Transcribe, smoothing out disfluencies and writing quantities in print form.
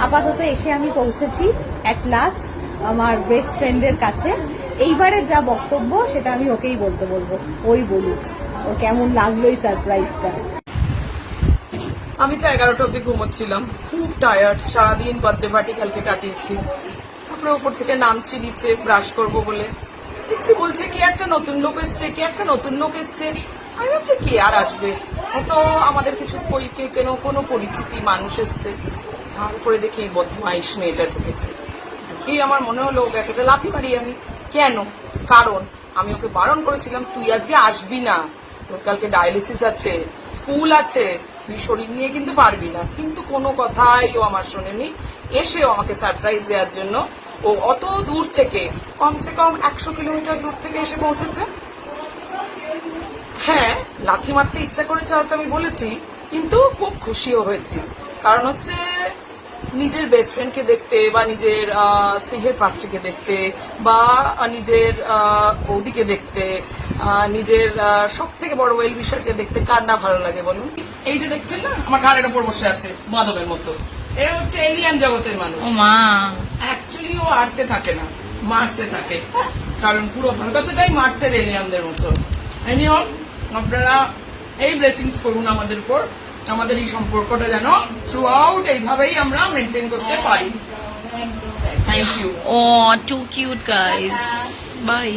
আপাতত এসে আমি পৌঁছেছি অ্যাট লাস্ট আমার বেস্ট ফ্রেন্ডের কাছে। এইবারের যা বক্তব্য সেটা আমি ওকেই বলবো, ওই বলুক ওর কেমন লাগলো এই সারপ্রাইজটা। আমি তো 11টা অব্দি ঘুমোচ্ছিলাম, খুব টায়ার্ড, সারাদিন বার্থডে পার্টি কালকে কাটিয়েছি। তারপরে ওপর থেকে নামছি নিচে ব্রাশ করবো বলে, দেখছি বলছে কি একটা নতুন লোক এসছে, কি একটা নতুন লোক এসছে। আমি ভাবছি কে আর আসবে, হয়তো আমাদের কিছু কোনো পরিচিতি মানুষ এসছে। তারপরে দেখি এই বদমাইশ মেয়েটা ঢুকেছে। ঢুকেই আমার মনে হলো ওকে একটা লাথি মারি আমি। কেন? কারণ আমি ওকে বারণ করেছিলাম তুই আজকে আসবি না, তোর কালকে ডায়ালিসিস আছে, স্কুল আছে, তুই শরীর নিয়ে কিন্তু পারবি না। কিন্তু কোনো কথাই ও আমার শোনেনি। এসেও আমাকে সারপ্রাইজ দেওয়ার জন্য ও অত দূর থেকে, কমসে কম 100 কিলোমিটার দূর থেকে এসে পৌঁছেছে। হ্যাঁ, লাথি মারতে ইচ্ছা করেছে হয়তো, আমি বলেছি, কিন্তু খুব খুশিও হয়েছি। কারণ হচ্ছে নিজের বেস্ট ফ্রেন্ডকে দেখতে বা নিজের স্নেহের পাত্রীকে দেখতে বা নিজের বৌদিকে দেখতে, নিজের সব থেকে বড় ওয়েল বিষয়কে দেখতে কার না ভালো লাগে বলুন। এই যে দেখছেন না আমার ঘাড়ের ওপর বসে আছে মাধবের মতো, এ হচ্ছে এলিয়ান জগতের মানুষ। অ্যাকচুয়ালি ও আর্থে থাকে না, মার্সে থাকে, কারণ পুরো ভারতটাই মার্সের এলিয়ানদের মতো। এনিওয়ান, আপনারা এই ব্লেসিংস করুন আমাদের উপর, আমাদের এই সম্পর্কটা যেন থ্রু আউট এইভাবেই আমরা মেনটেন করতে পারি। Thank you. Oh, too cute, guys. Bye.